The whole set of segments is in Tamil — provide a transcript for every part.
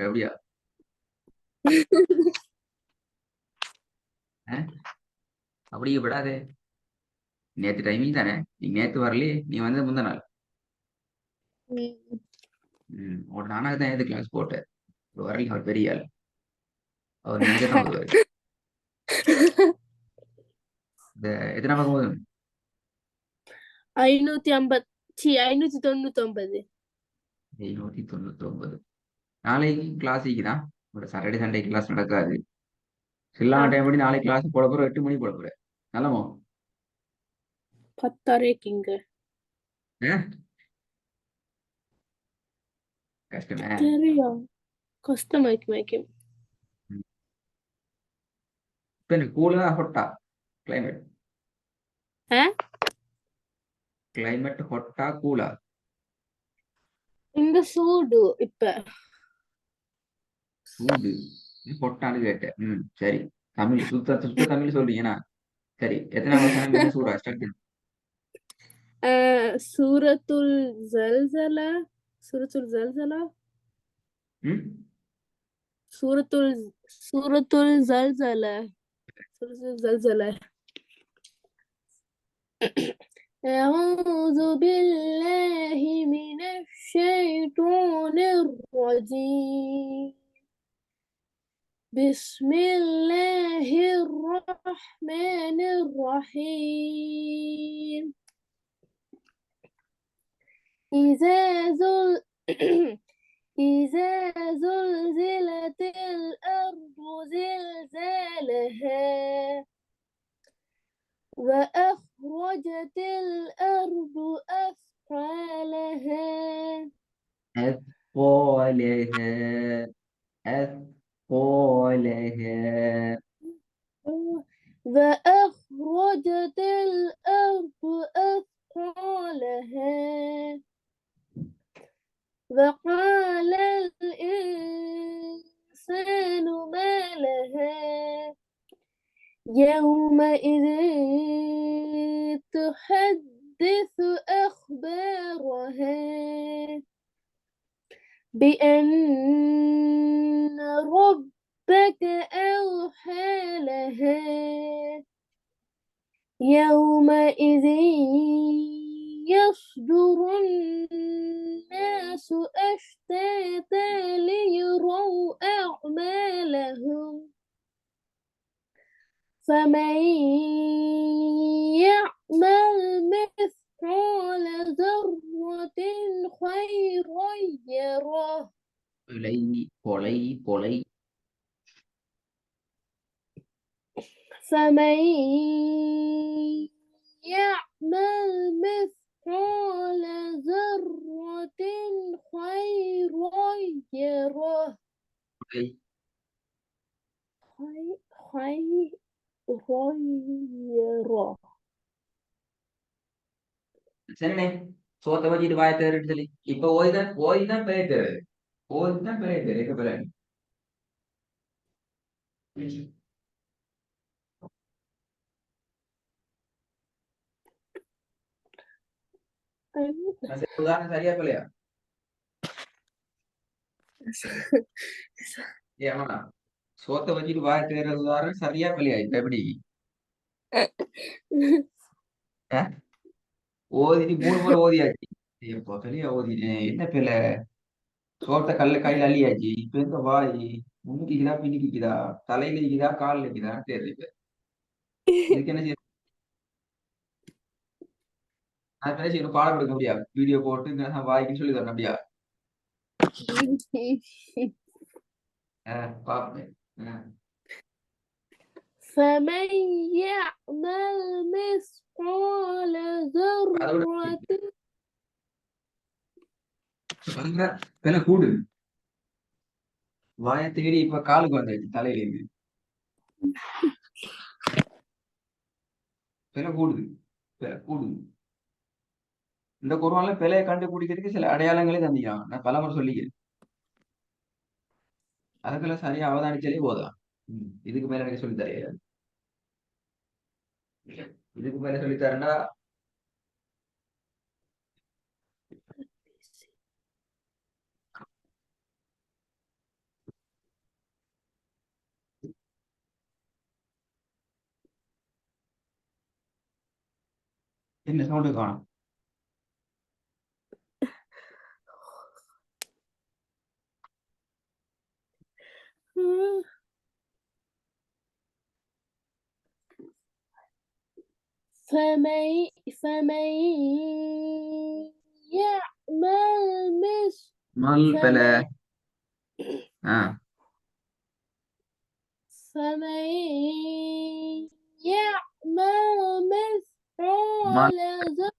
அப்படியா? அப்படியே விடாதே. நேத்து டைமிங் தானே, நீ நேத்து வரலையே, நீ வந்து முந்தா நாள். ஒரு நானாக தான் எது கிளாஸ் போட்டேன். வரல, அவர் பெரிய ஆள். அவர் நினைச்சதான் வருவாரு. இந்த எத்தனை பக்கம் போதும்? 599. 799. நாளைக்கு கிளாஸ் தான். ஒரு சாட்டர்டே சண்டே கிளாஸ் நடக்காது. சில்லான டைம் படி நாளைக்கு கிளாஸ் போட போற 8 மணி போட போற. நல்லமோ? 10:30க்குங்க. கஷ்டமே. தெரியும். கஷ்டமாய்க்கும். இப்ப எனக்கு கூலா ஹொட்டா கிளைமேட்? கிளைமேட் ஹொட்டா கூலா? இங்க சூடு இப்ப. சூடு ஹொட்டான்னு கேட்டேன். சரி, தமிழ் சுத்த சுத்த தமிழ் சொல்றீங்கன்னா சரி. எத்தனை வருஷம் என்ன சூடா ஸ்டார்ட்? சூரத்துல் ஜல்சலா. சூரத்துல் ஜல்சலா. சூரத்துல் சூரத்துல் ஜல்சலா. சூரத்துல் ஜல்சலா. أعوذ بالله من الشيطان الرجيم. بسم الله الرحمن الرحيم. إذا زلزلت الأرض زلزالها وأخرجت الأرض أثقالها أثقالها أثقالها وأخرجت الأرض أثقالها وقال الإنسان ما لها يومئذ تحدث أخبارها بأن ربك أوحى لها يومئذ يصدر الناس أشتاتا ليروا أعمالهم فمن يعمل مثقال ذرة خيرا يره பொலை فمن يعمل مثقال ذرة خيرا يره خيرا. சரிண்ணே, சோத்தை வச்சுட்டு வாய தேர்ன்னு சொல்லி இப்ப ஓய்தான் பெரிய தேர். ஓய்தான் பெரிய தேர். எங்க பெரிய உதாரணம் சரியா பிள்ளையா? ஏமா சோத்தை வச்சுட்டு வாய தேர்ற உதாரணம் சரியா பிள்ளையா? இப்ப எப்படி ஓதிட்டு 3 முறை ஓதியாச்சு. இப்போ பெரிய ஓதிட்டேன். என்ன பிள்ளை? சோத்தை கையில அள்ளியாச்சு. இப்ப எங்க வாய் முன்னுக்குதா பின்னுக்குதா, தலையில இருக்குதா காலில் இருக்குதான்னு தெரியல. இதுக்கு என்ன செய்ய? நான் பேசி இன்னும் பாடம் கொடுக்க முடியாது. வீடியோ போட்டு வாய்க்குன்னு சொல்லி தரணும் அப்படியா? பாப்பேன். فمن يعمل مثقال ذرة விலை கூடு. வாயை தேடி இப்ப காலுக்கு வந்தாச்சு தலையில இருந்து. விலை கூடுது. விலை கூடுது. இந்த குருவான்ல பிழையை கண்டுபிடிக்கிறதுக்கு சில அடையாளங்களே தந்திக்கிறான். நான் பலமுறை சொல்லிக்கிறேன். அதுக்கெல்லாம் சரியா அவதானிச்சாலே போதும். இதுக்கு மேல எனக்கு சொல்லி தரையாது. இதுக்கு மேல சொல்லி தரேன்டா என்ன சவுண்டு காணும்? فمن يعمل மல் பல فمن ஆ فمن يعمل மல் مثقال ذرة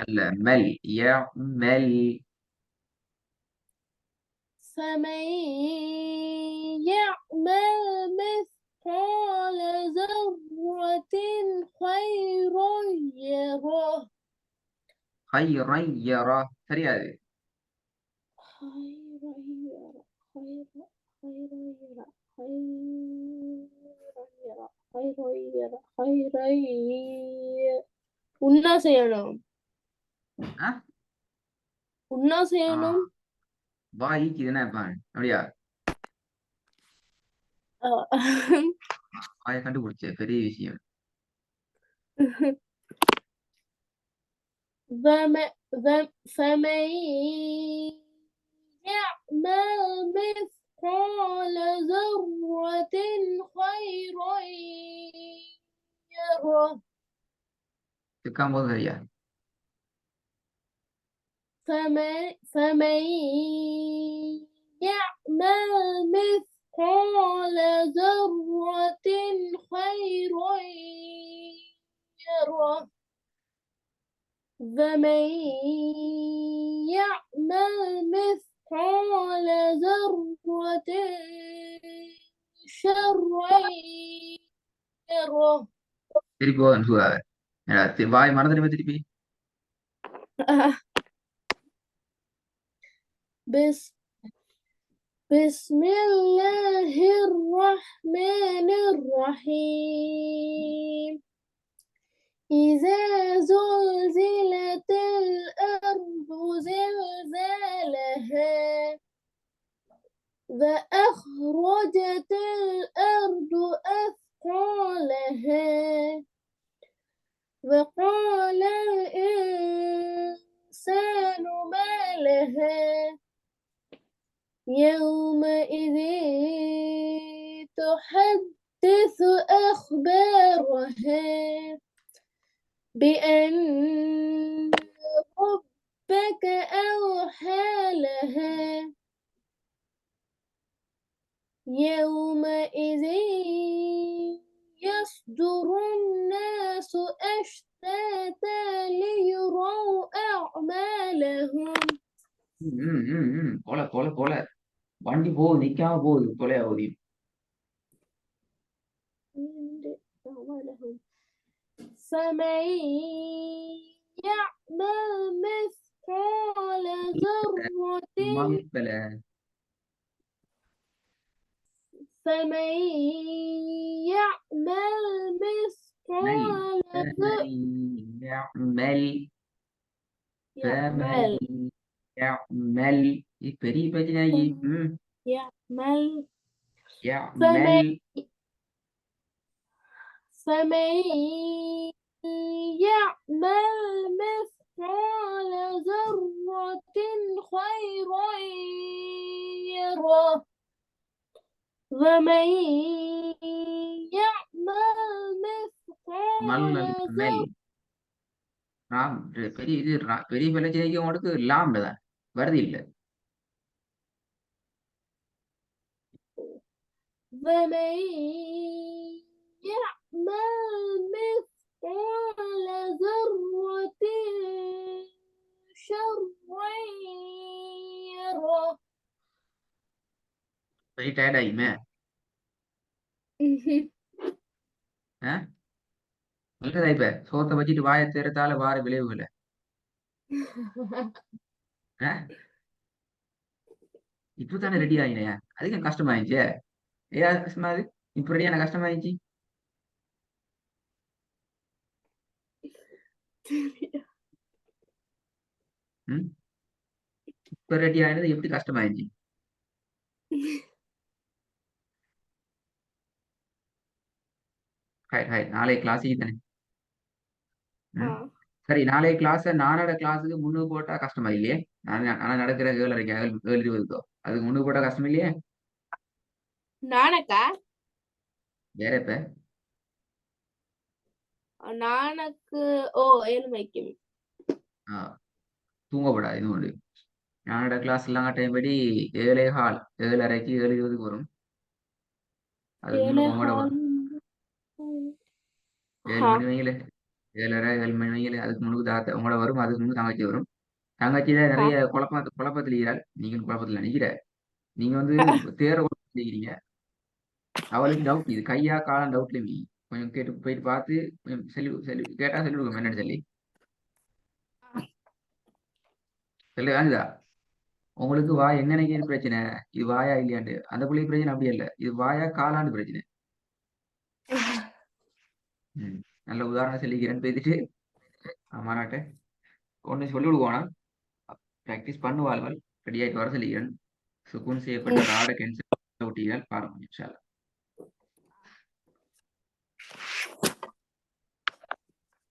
அல்ல மல் மல் فمن يعمل مثقال ذرة خيرا يره خيرا தெரியாது. خيرا يره خيرا يره خيرا يره خيرا يره உன்னா செய்யணும் ஆ உன்னா ஆ செய்யணும் வாய்க்கு இதுனா இருப்பாங்க அப்படியா? வாயை கண்டுபிடிச்ச பெரிய விஷயம். فمن يعمل مثقال ذرة خيرا يره சிக்காம போதும் சரியா? فمن يعمل مثقال ذرة خيرا يره فمن يعمل مثقال ذرة شرا يره திருப்பி போதும் சுகாத வாய் மறந்துடுமே திருப்பி. بس بسم الله الرحمن الرحيم إذا زلزلت الأرض زلزالها وأخرجت الأرض أثقالها وقال الإنسان ما لها يومئذ تحدث أخبارها بأن ربك أوحى لها يومئذ يصدر الناس أشتاتا ليروا أعمالهم போல போல போல வண்டி போகுது நிக்காம போகுது கொலையா போகுது. فمن يعمل مثقال ذرة மல் பல فمن يعمل مثقال ذرة மல் يعمل மல் பெரிய பிரச்சனை. يعمل மல் فمن يعمل مثقال ذرة خيرا يره ومن يعمل مثقال மல் ராம் பெரிய இது பெரிய பிரச்சனைக்கு உங்களுக்கு லாம்ல தான் வருது இல்ல. ومن يعمل مثقال ذرة شرا يره பெரிய டயர்ட் ஆகிமே. நல்லதா இப்ப சோத்தை வச்சுட்டு வாயை திறத்தால வார விளைவுகளை இப்பதானே ரெடி ஆகினேன். அதுக்கு கஷ்டமாயிடுச்சு. ஏதாவது கஷ்டமா இருக்கு இப்ப ரெடியான கஷ்டமாயிடுச்சு. இப்ப ரெடி ஆயினது எப்படி கஷ்டமாயிடுச்சு? நாளை கிளாஸுக்கு தானே. சரி நாளைய கிளாஸ் நானோட கிளாஸுக்கு முன்னுக்கு போட்டா கஷ்டமா இல்லையே? நான் நடக்கிற 7:30 7:20 அதுக்கு முன்னுக்கு போட்டா கஷ்டம் இல்லையே? நானக்கா வேற இப்ப நானக்கு ஓ 7 மணிக்கு ஆஹ் தூங்கப்படாது இது ஒன்று. நானோட கிளாஸ் எல்லாம் டைம் படி 7:15 7:30 7:20 வரும். அதுக்கு முன்னுக்கு உங்களோட 7:30 வரும் 7 ஆ மணி வகையில 7:30 7 மணி வகையில அதுக்கு முன்னுக்கு தாத்த உங்களோட வரும். அதுக்கு முன்னுக்கு தங்கச்சி வரும். தங்கச்சியில ஆ நிறைய குழப்பத்தில் இருக்கிறாள். நீங்க குழப்பத்தில் நினைக்கிற நீங்க வந்து தேர நினைக்கிறீங்க. அவளுக்கு டவுட் இது கையா காலம் டவுட்ல நீ கொஞ்சம் கேட்டு போயிட்டு பார்த்து கொஞ்சம் சொல்லி கேட்டா சொல்லி கொடுக்க என்னன்னு சொல்லி வாங்குதா. உங்களுக்கு வாய் எங்க நினைக்கிறது பிரச்சனை. இது வாயா இல்லையாண்டு அந்த பிள்ளை பிரச்சனை அப்படி இல்லை. இது வாயா காலாண்டு பிரச்சனை. ம். நல்ல உதாரணம் சொல்லிக்கிறேன்னு பேசிட்டு மாநாட்டை ஒன்று சொல்லி விடுவானா ப்ராக்டிஸ் பண்ணுவாள்கள் ரெடி ஆகிட்டு வர சொல்லிக்கிறேன். சுக்குன் செய்யப்பட்ட ராட கேன்சல் ஒட்டியால் பாருங்க இன்ஷா அல்லாஹ்.